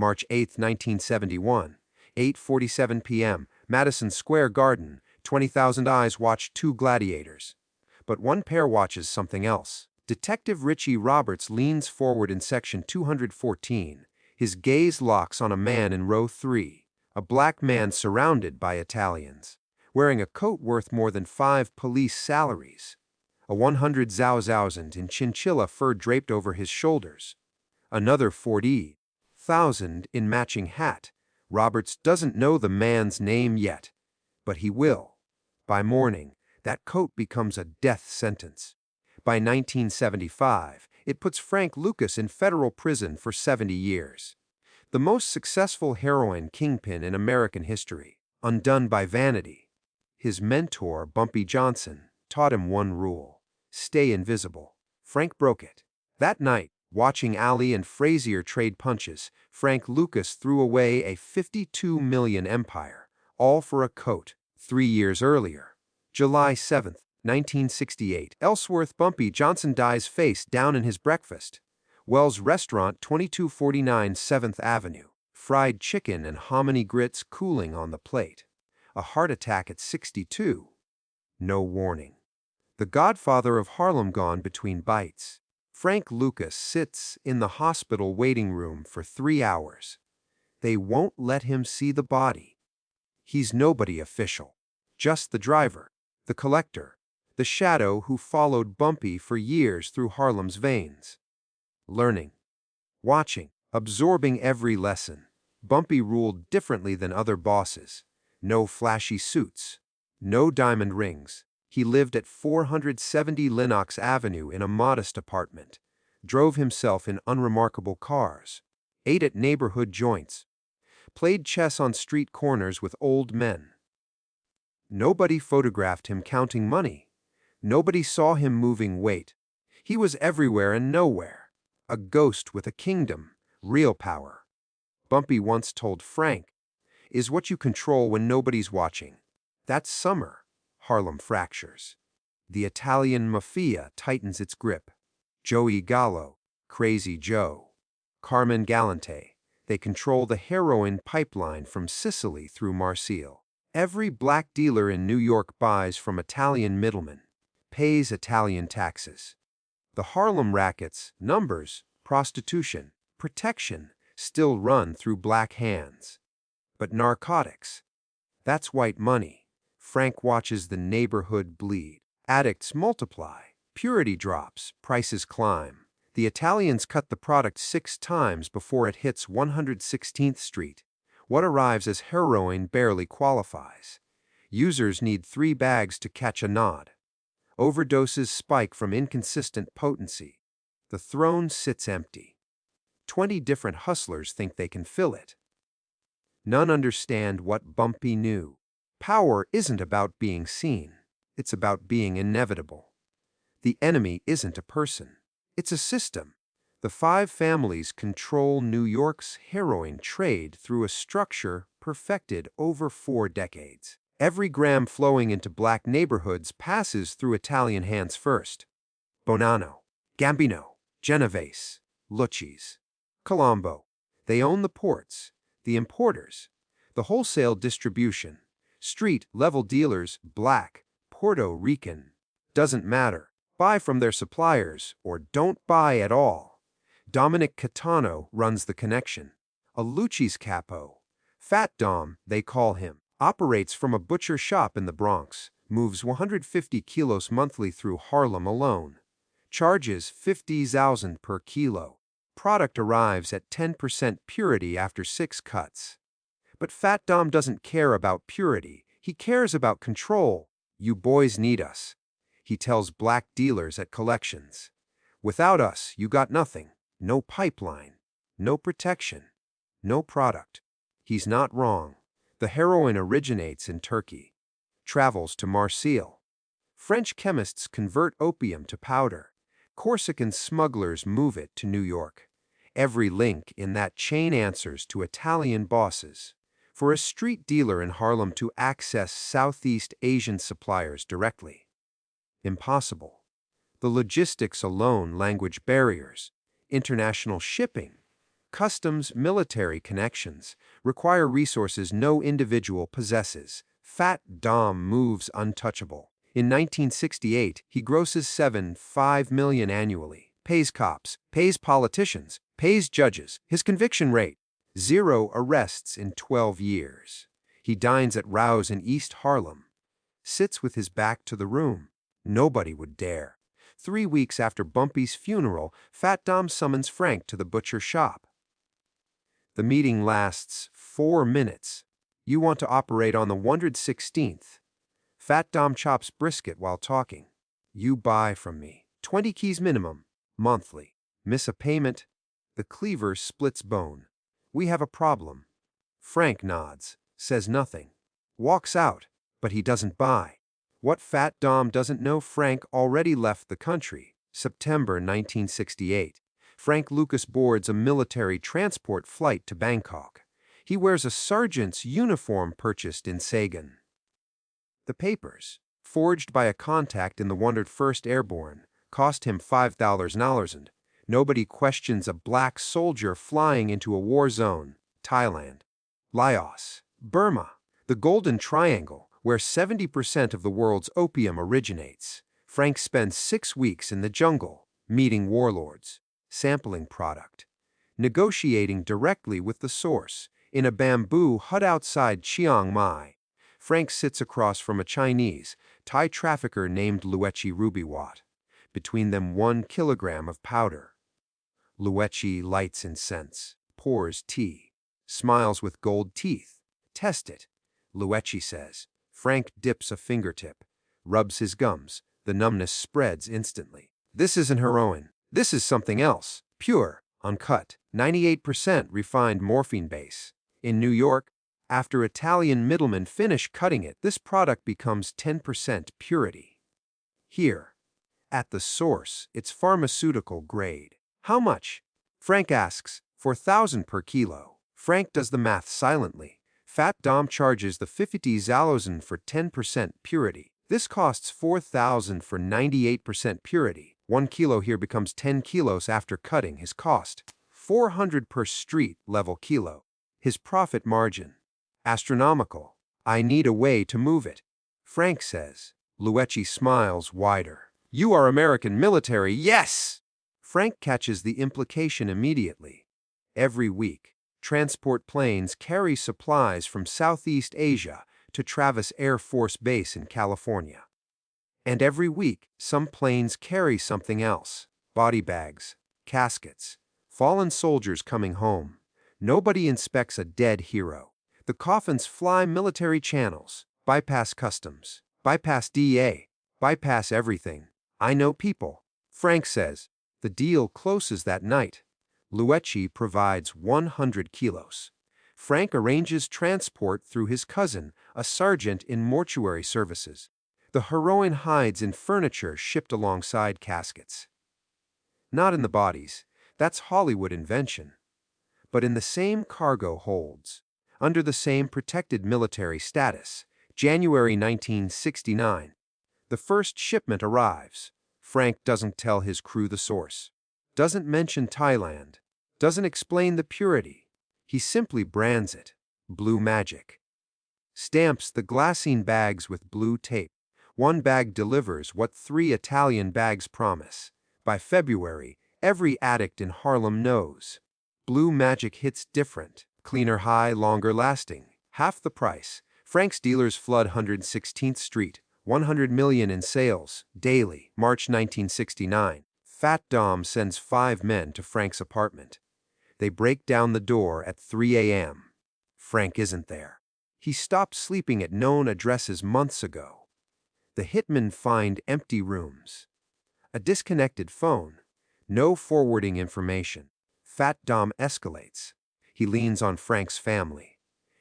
March 8, 1971, 8:47 p.m., Madison Square Garden, 20,000 eyes watch two gladiators. But one pair watches something else. Detective Richie Roberts leans forward in section 214. His gaze locks on a man in row 3, a black man surrounded by Italians, wearing a coat worth more than 5 police salaries, a 100,000 in chinchilla fur draped over his shoulders, another 40,000 in matching hat. Roberts doesn't know the man's name yet, but he will. By morning, that coat becomes a death sentence. By 1975, it puts Frank Lucas in federal prison for 70 years. The most successful heroin kingpin in American history, undone by vanity. His mentor, Bumpy Johnson, taught him one rule: stay invisible. Frank broke it. That night, watching Ali-Frazier trade punches, Frank Lucas threw away a $52 million empire, all for a coat. 3 years earlier, July 7, 1968, Ellsworth Bumpy Johnson dies face down in his breakfast. Wells Restaurant, 2249 7th Avenue. Fried chicken and hominy grits cooling on the plate. A heart attack at 62. No warning. The godfather of Harlem gone between bites. Frank Lucas sits in the hospital waiting room for 3 hours. They won't let him see the body. He's nobody official. Just the driver, the collector, the shadow who followed Bumpy for years through Harlem's veins. Learning, watching, absorbing every lesson. Bumpy ruled differently than other bosses. No flashy suits, no diamond rings. He lived at 470 Lenox Avenue in a modest apartment, drove himself in unremarkable cars, ate at neighborhood joints, played chess on street corners with old men. Nobody photographed him counting money. Nobody saw him moving weight. He was everywhere and nowhere. A ghost with a kingdom, real power. Bumpy once told Frank, "Is what you control when nobody's watching." That summer, Harlem fractures. The Italian Mafia tightens its grip. Joey Gallo, Crazy Joe, Carmen Galante, they control the heroin pipeline from Sicily through Marseille. Every black dealer in New York buys from Italian middlemen, pays Italian taxes. The Harlem rackets, numbers, prostitution, protection still run through black hands. But narcotics, that's white money. Frank watches the neighborhood bleed. Addicts multiply, purity drops, prices climb. The Italians cut the product 6 times before it hits 116th Street. What arrives as heroin barely qualifies. Users need 3 bags to catch a nod. Overdoses spike from inconsistent potency. The throne sits empty. 20 different hustlers think they can fill it. None understand what Bumpy knew. Power isn't about being seen. It's about being inevitable. The enemy isn't a person. It's a system. The 5 families control New York's heroin trade through a structure perfected over 4 decades. Every gram flowing into black neighborhoods passes through Italian hands first. Bonanno, Gambino, Genovese, Lucci's, Colombo. They own the ports, the importers, the wholesale distribution. Street-level dealers, black, Puerto Rican, doesn't matter. Buy from their suppliers or don't buy at all. Dominic Catano runs the connection. A Lucci's capo, Fat Dom, they call him, operates from a butcher shop in the Bronx, moves 150 kilos monthly through Harlem alone, charges $50,000 per kilo. Product arrives at 10% purity after 6 cuts. But Fat Dom doesn't care about purity. He cares about control. You boys need us, he tells black dealers at collections. Without us, you got nothing. No pipeline, no protection, no product. He's not wrong. The heroin originates in Turkey, travels to Marseille. French chemists convert opium to powder. Corsican smugglers move it to New York. Every link in that chain answers to Italian bosses. For a street dealer in Harlem to access Southeast Asian suppliers directly, impossible. The logistics alone, language barriers, international shipping, Customs, military connections require resources no individual possesses. Fat Dom moves untouchable. In 1968, he grosses $5 million annually. Pays cops, pays politicians, pays judges. His conviction rate, 0 arrests in 12 years. He dines at Rouse in East Harlem. Sits with his back to the room. Nobody would dare. 3 weeks after Bumpy's funeral, Fat Dom summons Frank to the butcher shop. The meeting lasts 4 minutes. You want to operate on the 116th. Fat Dom chops brisket while talking. You buy from me. 20 keys minimum. Monthly. Miss a payment? The cleaver splits bone. We have a problem. Frank nods, says nothing. Walks out, but he doesn't buy. What Fat Dom doesn't know, Frank already left the country. September 1968. Frank Lucas boards a military transport flight to Bangkok. He wears a sergeant's uniform purchased in Saigon. The papers, forged by a contact in the 101st Airborne, cost him $5,000. Nobody questions a black soldier flying into a war zone. Thailand, Laos, Burma, the Golden Triangle, where 70% of the world's opium originates. Frank spends 6 weeks in the jungle, meeting warlords, sampling product, negotiating directly with the source. In a bamboo hut outside Chiang Mai, Frank sits across from a Chinese, Thai trafficker named Luechi Rubiwat. Between them 1 kilogram of powder. Luechi lights incense, pours tea, smiles with gold teeth. Test it, Luechi says. Frank dips a fingertip, rubs his gums. The numbness spreads instantly. This isn't heroin. This is something else. Pure, uncut, 98% refined morphine base. In New York, after Italian middlemen finish cutting it, this product becomes 10% purity. Here, at the source, it's pharmaceutical grade. How much? Frank asks. 4,000 per kilo. Frank does the math silently. Fat Dom charges the 50 zalozen for 10% purity. This costs 4,000 for 98% purity. 1 kilo here becomes 10 kilos after cutting. His cost, 400 per street-level kilo. His profit margin, astronomical. I need a way to move it, Frank says. Luechi smiles wider. You are American military, yes! Frank catches the implication immediately. Every week, transport planes carry supplies from Southeast Asia to Travis Air Force Base in California. And every week, some planes carry something else. Body bags, caskets, fallen soldiers coming home. Nobody inspects a dead hero. The coffins fly military channels, bypass customs, bypass DA, bypass everything. I know people, Frank says. The deal closes that night. Luechi provides 100 kilos. Frank arranges transport through his cousin, a sergeant in mortuary services. The heroin hides in furniture shipped alongside caskets. Not in the bodies. That's Hollywood invention. But in the same cargo holds, under the same protected military status. January 1969. The first shipment arrives. Frank doesn't tell his crew the source, doesn't mention Thailand, doesn't explain the purity. He simply brands it, Blue Magic. Stamps the glassine bags with blue tape. 1 bag delivers what 3 Italian bags promise. By February, every addict in Harlem knows. Blue Magic hits different, cleaner high, longer lasting. Half the price. Frank's dealers flood 116th Street. 100 million in sales, daily, March 1969. Fat Dom sends 5 men to Frank's apartment. They break down the door at 3 a.m. Frank isn't there. He stopped sleeping at known addresses months ago. The hitmen find empty rooms, a disconnected phone, no forwarding information. Fat Dom escalates. He leans on Frank's family.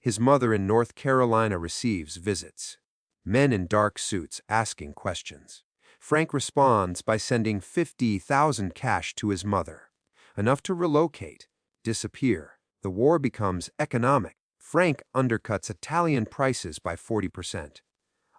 His mother in North Carolina receives visits. Men in dark suits asking questions. Frank responds by sending 50,000 cash to his mother, enough to relocate, disappear. The war becomes economic. Frank undercuts Italian prices by 40%,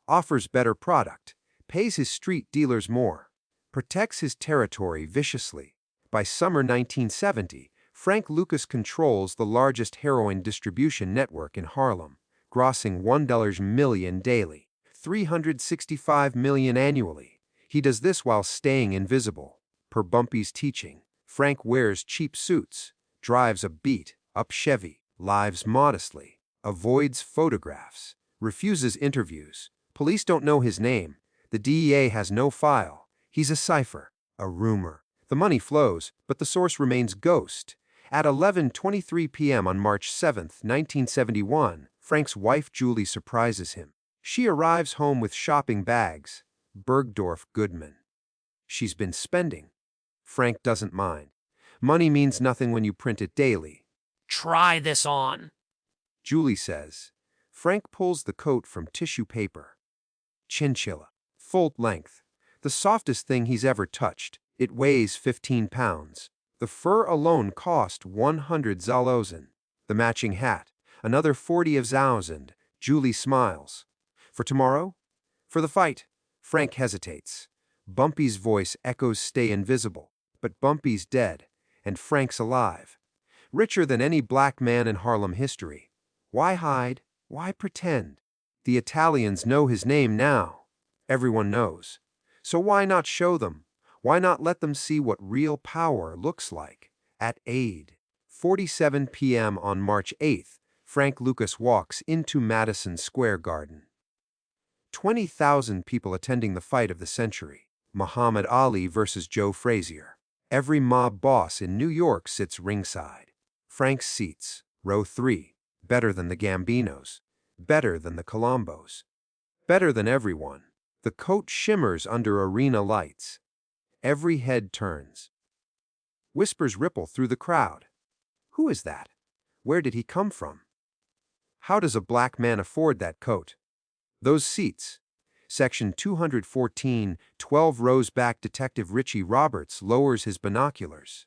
offers better product, pays his street dealers more, protects his territory viciously. By summer 1970, Frank Lucas controls the largest heroin distribution network in Harlem, grossing $1 million daily, $365 million annually. He does this while staying invisible. Per Bumpy's teaching, Frank wears cheap suits, drives a beat-up Chevy, lives modestly, avoids photographs, refuses interviews. Police don't know his name. The DEA has no file. He's a cipher, a rumor. The money flows, but the source remains ghost. At 11:23 p.m. on March 7, 1971, Frank's wife Julie surprises him. She arrives home with shopping bags. Bergdorf Goodman. She's been spending. Frank doesn't mind. Money means nothing when you print it daily. Try this on, Julie says. Frank pulls the coat from tissue paper. Chinchilla. Full length. The softest thing he's ever touched. It weighs 15 pounds. The fur alone cost 100 zalozen. The matching hat, another 40,000. Julie smiles. For tomorrow? For the fight. Frank hesitates. Bumpy's voice echoes stay invisible, but Bumpy's dead, and Frank's alive. Richer than any black man in Harlem history. Why hide? Why pretend? The Italians know his name now. Everyone knows. So why not show them? Why not let them see what real power looks like? At 8:47 p.m. on March 8th, Frank Lucas walks into Madison Square Garden. 20,000 people attending the fight of the century. Muhammad Ali versus Joe Frazier. Every mob boss in New York sits ringside. Frank's seats, row 3, better than the Gambinos, better than the Colombos, better than everyone. The coat shimmers under arena lights. Every head turns. Whispers ripple through the crowd. Who is that? Where did he come from? How does a black man afford that coat? Those seats. Section 214, 12 rows back. Detective Richie Roberts lowers his binoculars.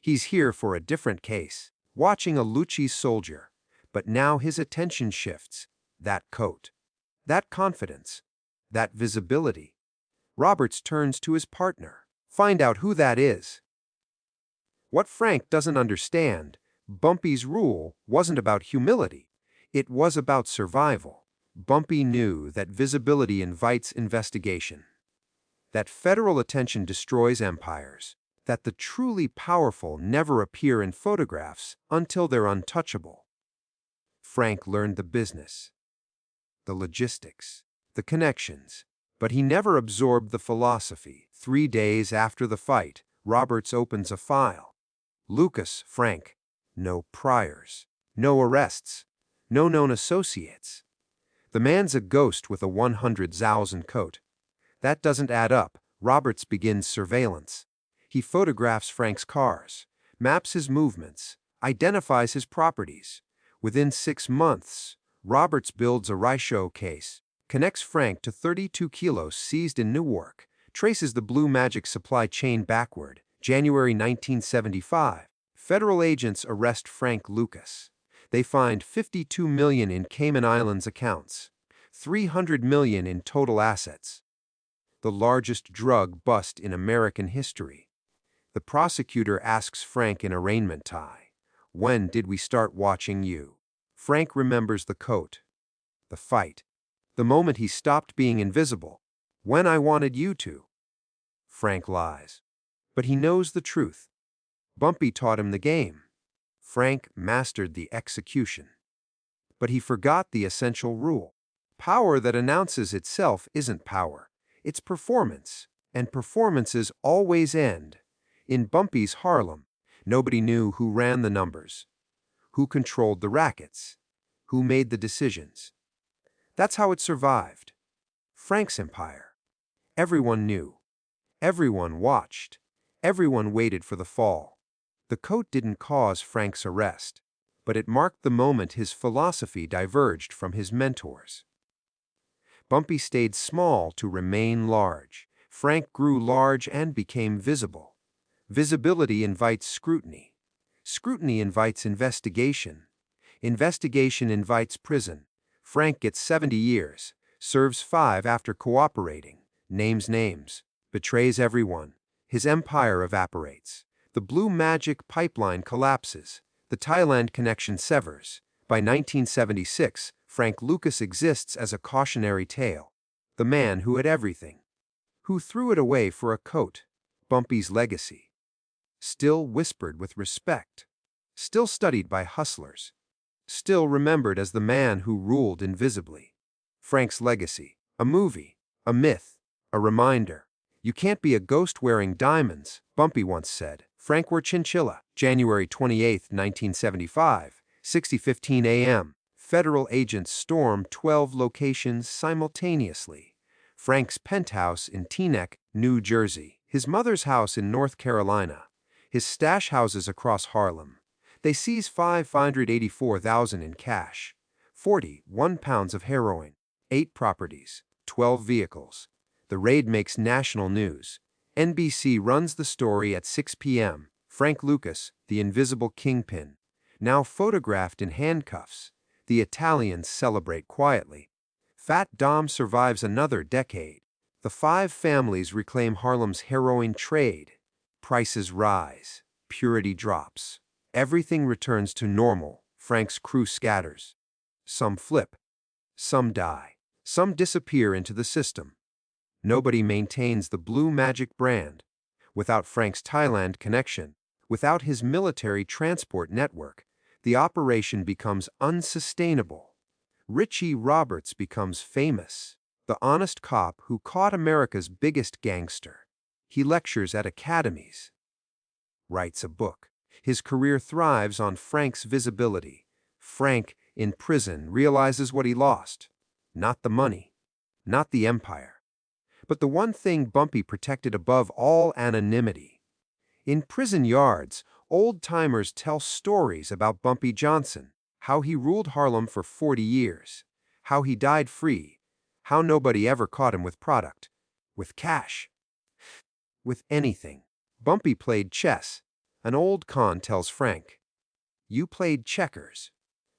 He's here for a different case, watching a Lucci soldier. But now his attention shifts. That coat. That confidence. That visibility. Roberts turns to his partner. Find out who that is. What Frank doesn't understand, Bumpy's rule wasn't about humility. It was about survival. Bumpy knew that visibility invites investigation, that federal attention destroys empires, that the truly powerful never appear in photographs until they're untouchable. Frank learned the business, the logistics, the connections, but he never absorbed the philosophy. 3 days after the fight, Roberts opens a file. Lucas, Frank. No priors, no arrests, no known associates. The man's a ghost with a 100,000 coat. That doesn't add up. Roberts begins surveillance. He photographs Frank's cars, maps his movements, identifies his properties. Within 6 months, Roberts builds a Raicho case, connects Frank to 32 kilos seized in Newark, traces the Blue Magic supply chain backward. January 1975, federal agents arrest Frank Lucas. They find $52 million in Cayman Islands accounts, $300 million in total assets. The largest drug bust in American history. The prosecutor asks Frank in arraignment tie, "When did we start watching you?" Frank remembers the coat, the fight, the moment he stopped being invisible. "When I wanted you to." Frank lies. But he knows the truth. Bumpy taught him the game. Frank mastered the execution. But he forgot the essential rule. Power that announces itself isn't power. It's performance. And performances always end. In Bumpy's Harlem, nobody knew who ran the numbers, who controlled the rackets, who made the decisions. That's how it survived. Frank's empire. Everyone knew. Everyone watched. Everyone waited for the fall. The coat didn't cause Frank's arrest, but it marked the moment his philosophy diverged from his mentors. Bumpy stayed small to remain large. Frank grew large and became visible. Visibility invites scrutiny. Scrutiny invites investigation. Investigation invites prison. Frank gets 70 years, serves 5 after cooperating, names names, betrays everyone. His empire evaporates. The blue magic pipeline collapses. The Thailand connection severs. By 1976, Frank Lucas exists as a cautionary tale. The man who had everything. Who threw it away for a coat. Bumpy's legacy. Still whispered with respect. Still studied by hustlers. Still remembered as the man who ruled invisibly. Frank's legacy. A movie. A myth. A reminder. You can't be a ghost wearing diamonds, Bumpy once said. Frank wore chinchilla. January 28, 1975, 6:15 a.m. Federal agents storm 12 locations simultaneously. Frank's penthouse in Teaneck, New Jersey. His mother's house in North Carolina. His stash houses across Harlem. They seize $584,000 in cash. 41 pounds of heroin. 8 properties. 12 vehicles. The raid makes national news. NBC runs the story at 6 p.m. Frank Lucas, the invisible kingpin. Now photographed in handcuffs. The Italians celebrate quietly. Fat Dom survives another decade. The 5 families reclaim Harlem's heroin trade. Prices rise. Purity drops. Everything returns to normal. Frank's crew scatters. Some flip. Some die. Some disappear into the system. Nobody maintains the Blue Magic brand. Without Frank's Thailand connection, without his military transport network, the operation becomes unsustainable. Richie Roberts becomes famous, the honest cop who caught America's biggest gangster. He lectures at academies. Writes a book. His career thrives on Frank's visibility. Frank, in prison, realizes what he lost. Not the money, not the empire, but the one thing Bumpy protected above all: anonymity. In prison yards, old-timers tell stories about Bumpy Johnson, how he ruled Harlem for 40 years, how he died free, how nobody ever caught him with product, with cash, with anything. Bumpy played chess. An old con tells Frank, "You played checkers."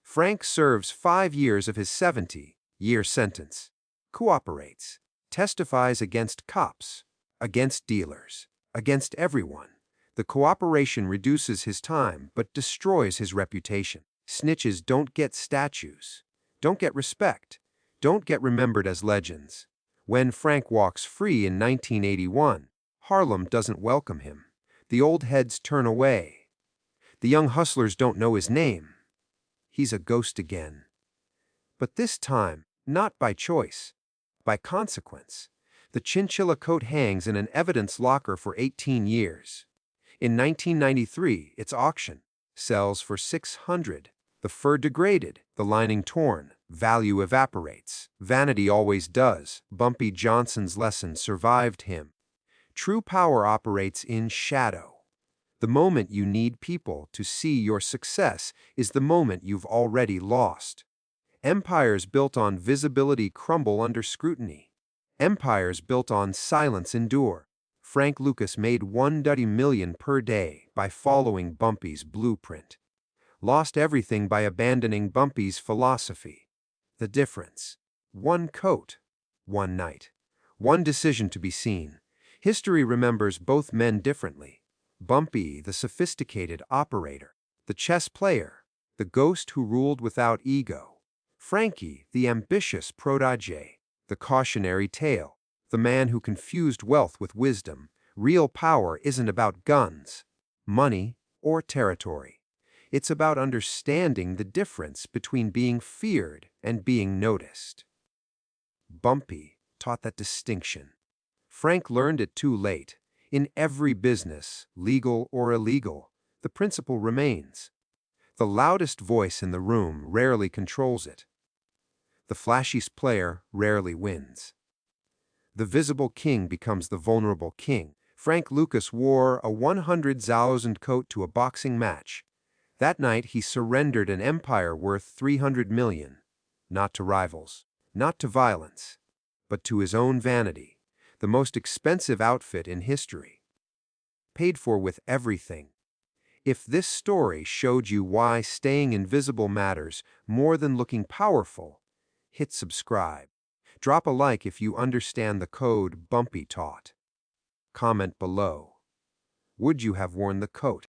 Frank serves 5 years of his 70-year sentence. Cooperates. Testifies against cops, against dealers, against everyone. The cooperation reduces his time but destroys his reputation. Snitches don't get statues, don't get respect, don't get remembered as legends. When Frank walks free in 1981, Harlem doesn't welcome him. The old heads turn away. The young hustlers don't know his name. He's a ghost again. But this time, not by choice, by consequence. The chinchilla coat hangs in an evidence locker for 18 years. In 1993, its auction sells for $600. The fur degraded, the lining torn, value evaporates. Vanity always does. Bumpy Johnson's lesson survived him. True power operates in shadow. The moment you need people to see your success is the moment you've already lost. Empires built on visibility crumble under scrutiny. Empires built on silence endure. Frank Lucas made $1 million per day by following Bumpy's blueprint. Lost everything by abandoning Bumpy's philosophy. The difference: one coat, one night, one decision to be seen. History remembers both men differently. Bumpy, the sophisticated operator, the chess player, the ghost who ruled without ego. Frankie, the ambitious protégé, the cautionary tale, the man who confused wealth with wisdom. Real power isn't about guns, money, or territory. It's about understanding the difference between being feared and being noticed. Bumpy taught that distinction. Frank learned it too late. In every business, legal or illegal, the principle remains. The loudest voice in the room rarely controls it. The flashiest player rarely wins. The visible king becomes the vulnerable king. Frank Lucas wore a 100,000 coat to a boxing match. That night he surrendered an empire worth $300 million, not to rivals, not to violence, but to his own vanity. The most expensive outfit in history. Paid for with everything. If this story showed you why staying invisible matters more than looking powerful, hit subscribe. Drop a like if you understand the code Bumpy taught. Comment below. Would you have worn the coat?